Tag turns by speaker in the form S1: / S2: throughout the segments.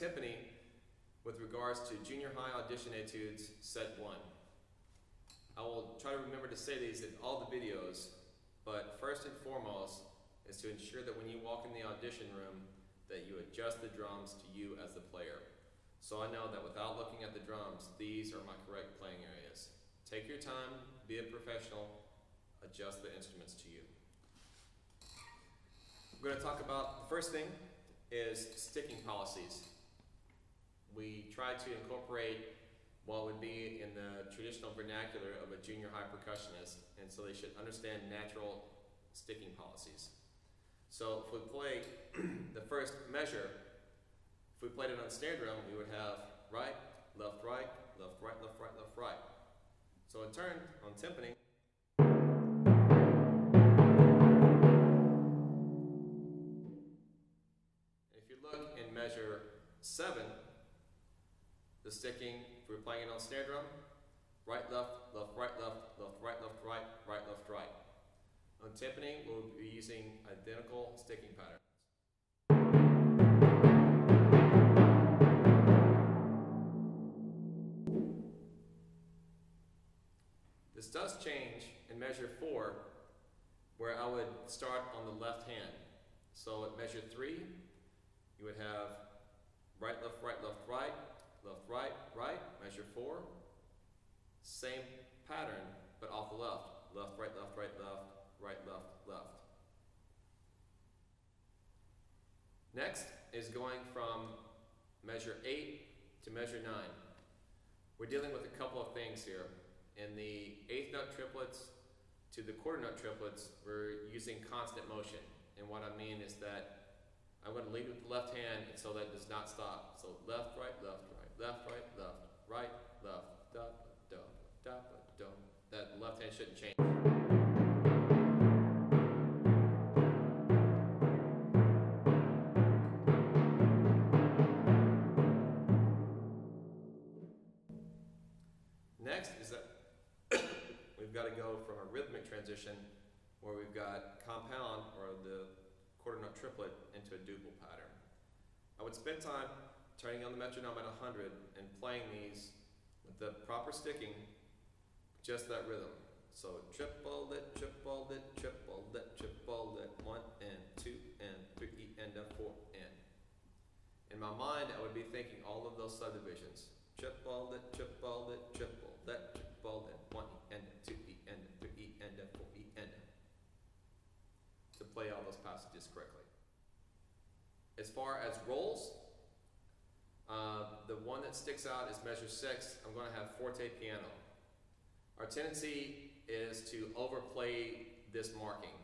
S1: timpani with regards to junior high audition etudes set 1. I will try to remember to say these in all the videos, but first and foremost is to ensure that when you walk in the audition room that you adjust the drums to you as the player. So I know that without looking at the drums, these are my correct playing areas. Take your time, be a professional, adjust the instruments to you. We're going to talk about, the first thing is sticking policies. We try to incorporate what would be in the traditional vernacular of a junior high percussionist, and so they should understand natural sticking policies. So if we play the first measure, if we played it on snare drum, we would have right, left, right, left, right, left, right, left, right. So in turn, on timpani, if you look in measure 7, the sticking, if we're playing it on snare drum, right, left, left, right, left, left, right, left, right, right, left, right. On timpani, we'll be using identical sticking patterns. This does change in measure 4, where I would start on the left hand. So at measure 3, you would have right, left, right, left, right, left, right, right. Measure 4, same pattern, but off the left. Left, right, left, right, left, right, left, left. Next is going from measure 8 to measure 9. We're dealing with a couple of things here. In the 8th note triplets to the quarter note triplets, we're using constant motion. And what I mean is that I'm going to lead with the left hand, and so that does not stop. So left, right, left, right, left, right, left, right, left, da, da, da, da, da. That left hand shouldn't change. Next is that we've got to go from a rhythmic transition where we've got compound, or the quarter note triplet, into a duple pattern. I would spend time turning on the metronome at 100 and playing these with the proper sticking, just that rhythm. So triple it, triple it, triple it, triple it, 1 and 2 and 3 and 4 and. In my mind, I would be thinking all of those subdivisions. Triple it, triple it, triple it, triple it, 1 and 2 and 3 and 4 and. To play all those passages correctly. As far as rolls, the one that sticks out is measure 6. I'm going to have forte piano. Our tendency is to overplay this marking.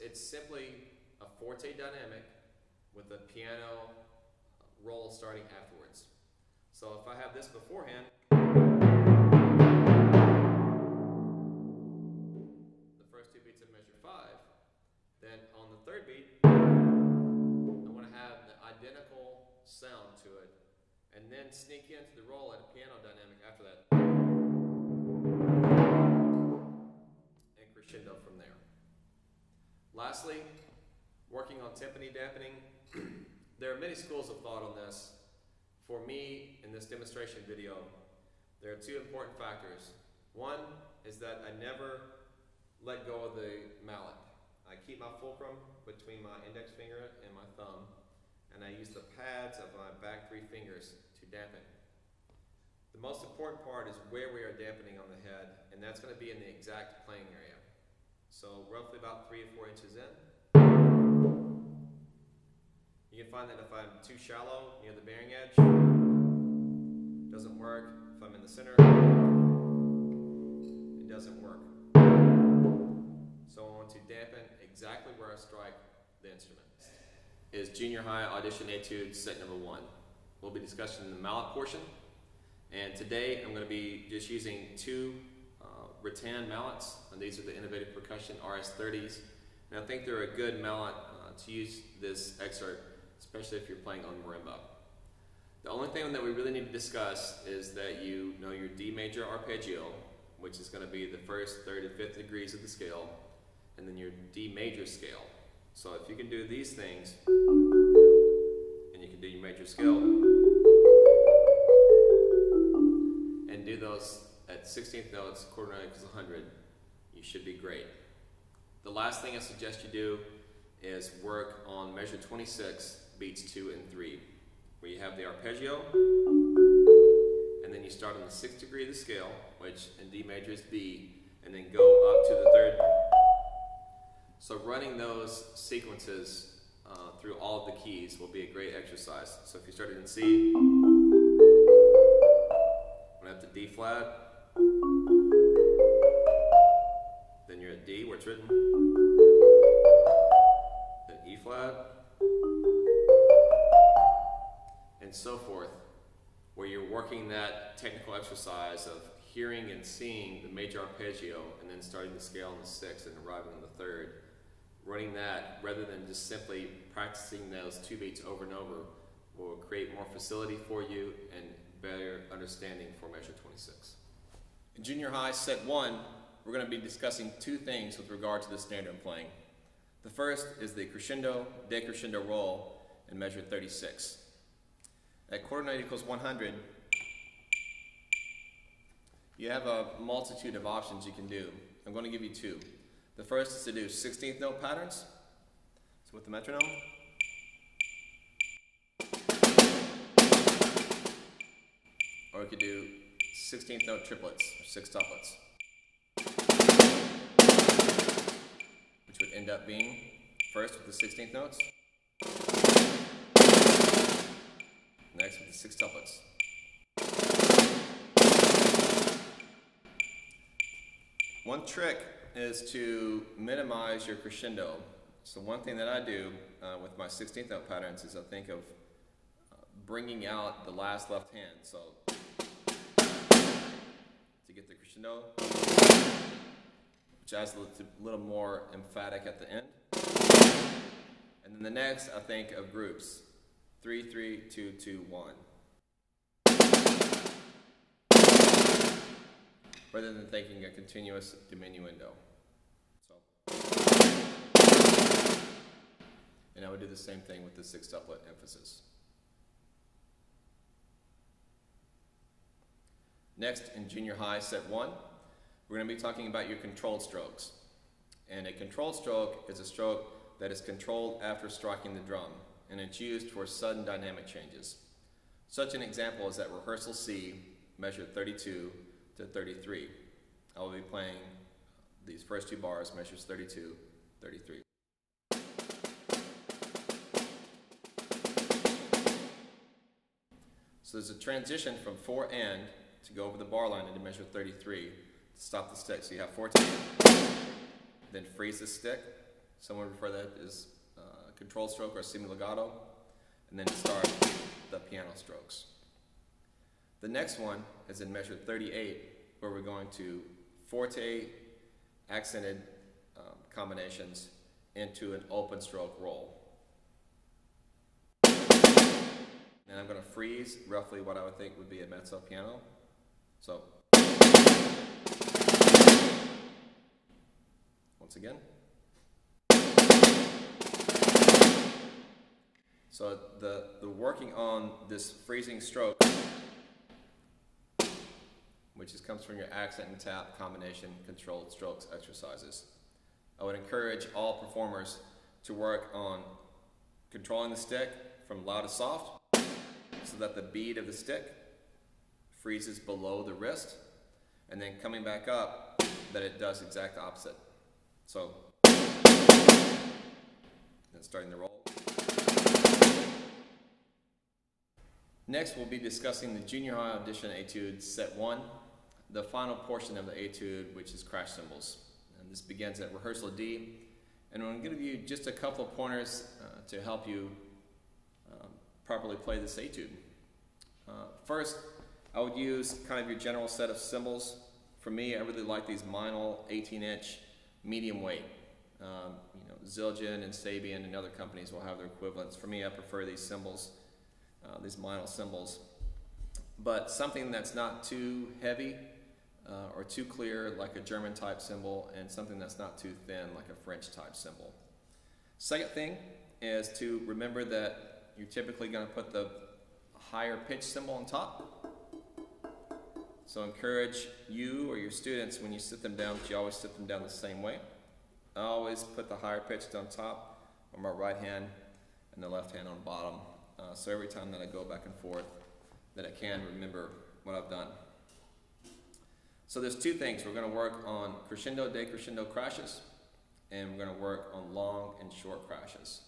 S1: It's simply a forte dynamic with a piano roll starting afterwards. So if I have this beforehand, the first 2 beats of measure 5, then on the 3rd beat, I want to have the identical sound to it, and then sneak into the roll at a piano dynamic after that, and crescendo from there. Lastly, working on timpani dampening, there are many schools of thought on this. For me, in this demonstration video, there are 2 important factors. One is that I never let go of the mallet. I keep my fulcrum between my index finger and my thumb, and I use the pads of my back 3 fingers to dampen. The most important part is where we are dampening on the head, and that's going to be in the exact playing area. So roughly about 3 or 4 inches in. You can find that if I'm too shallow near the bearing edge, it doesn't work. If I'm in the center, it doesn't work. So I want to dampen exactly where I strike the instrument. Is junior high audition etude set number 1. We'll be discussing the mallet portion, and today I'm going to be just using 2 rattan mallets, and these are the Innovative Percussion RS30s, and I think they're a good mallet to use this excerpt, especially if you're playing on marimba. The only thing that we really need to discuss is that you know your D major arpeggio, which is going to be the 1st, 3rd, and 5th degrees of the scale, and then your D major scale. So if you can do these things, and you can do your major scale. And do those at 16th notes, quarter note equals 100. You should be great. The last thing I suggest you do is work on measure 26, beats 2 and 3, where you have the arpeggio, and then you start on the 6th degree of the scale, which in D major is B, and then go up to the 3rd. So running those sequences through all of the keys will be a great exercise. So if you started in C, went up to D flat, then you're at D where it's written, then E flat, and so forth, where you're working that technical exercise of hearing and seeing the major arpeggio and then starting the scale on the 6th and arriving on the 3rd. Running that rather than just simply practicing those 2 beats over and over will create more facility for you and better understanding for measure 26. In junior high set 1, we're going to be discussing 2 things with regard to the standard playing. The first is the crescendo, decrescendo roll in measure 36. At quarter note equals 100, you have a multitude of options you can do. I'm going to give you 2. The first is to do 16th note patterns. So with the metronome. Or we could do 16th note triplets, or 6 tuplets. Which would end up being first with the 16th notes. Next with the 6 tuplets. One trick is to minimize your crescendo. So one thing that I do with my 16th note patterns is I think of bringing out the last left hand. So to get the crescendo, which adds a little more emphatic at the end. And then the next, I think of groups. 3, 3, 2, 2, 1. Rather than thinking a continuous diminuendo. And I would do the same thing with the 6 tuplet emphasis. Next, in junior high set 1, we're going to be talking about your controlled strokes. And a controlled stroke is a stroke that is controlled after striking the drum, and it's used for sudden dynamic changes. Such an example is at rehearsal C, measure 32 to 33. I will be playing these first 2 bars, measures 32, 33. So there's a transition from 4 and to go over the bar line into measure 33 to stop the stick. So you have 14, then freeze the stick. Someone refer to that as controlled stroke or semi-legato, and then start the piano strokes. The next one is in measure 38, where we're going to forte accented combinations into an open stroke roll. And I'm going to freeze roughly what I would think would be a mezzo piano. So, once again. So the working on this freezing stroke, which comes from your accent and tap combination controlled strokes exercises. I would encourage all performers to work on controlling the stick from loud to soft so that the bead of the stick freezes below the wrist, and then coming back up that it does exact opposite. So, then starting the roll. Next, we'll be discussing the junior high audition etude set 1, the final portion of the etude, which is crash cymbals. And this begins at rehearsal D, and I'm going to give you just a couple of pointers to help you properly play this etude. First, I would use kind of your general set of cymbals. For me, I really like these Meinl 18-inch medium weight. Zildjian and Sabian and other companies will have their equivalents. For me, I prefer these cymbals, these Meinl cymbals. But something that's not too heavy or too clear, like a German type cymbal, and something that's not too thin, like a French type cymbal. Second thing is to remember that you're typically going to put the higher pitch cymbal on top. So encourage you or your students, when you sit them down, that you always sit them down the same way. I always put the higher pitch on top on my right hand and the left hand on bottom. So every time that I go back and forth, that I can remember what I've done. So there's two things. We're going to work on crescendo, decrescendo crashes, and we're going to work on long and short crashes.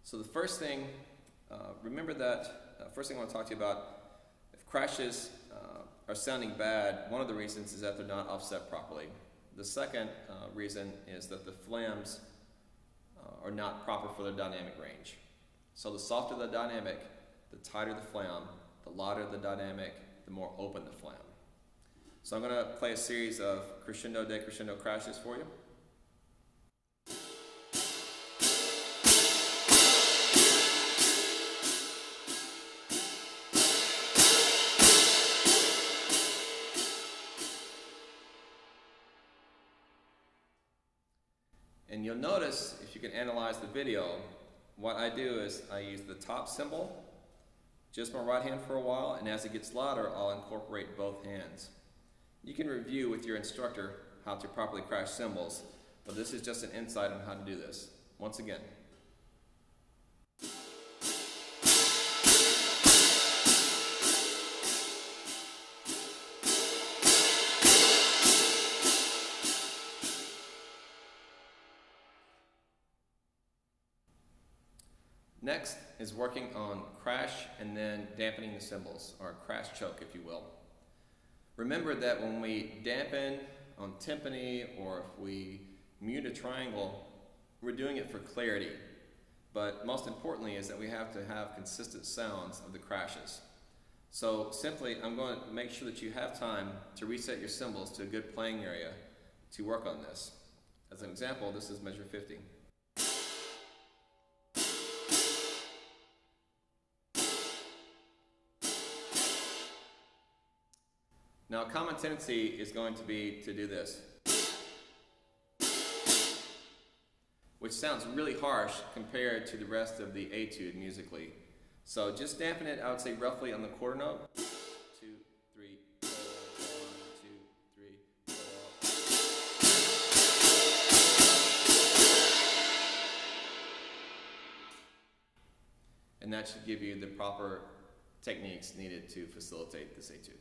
S1: So the first thing, remember that, first thing I want to talk to you about, if crashes are sounding bad, one of the reasons is that they're not offset properly. The second reason is that the flames are not proper for their dynamic range. So the softer the dynamic, the tighter the flam, the louder the dynamic, the more open the flam. So I'm going to play a series of crescendo, decrescendo crashes for you. And you'll notice, if you can analyze the video, what I do is I use the top cymbal, just my right hand for a while, and as it gets louder, I'll incorporate both hands. You can review with your instructor how to properly crash cymbals, but this is just an insight on how to do this. Once again. Next is working on crash and then dampening the cymbals, or crash choke, if you will. Remember that when we dampen on timpani, or if we mute a triangle, we're doing it for clarity. But most importantly is that we have to have consistent sounds of the crashes. So simply, I'm going to make sure that you have time to reset your cymbals to a good playing area to work on this. As an example, this is measure 50. Now, a common tendency is going to be to do this, which sounds really harsh compared to the rest of the etude musically. So just dampen it, I would say roughly on the quarter note. 2, 3, 4, 1, 2, 3, 4. And that should give you the proper techniques needed to facilitate this etude.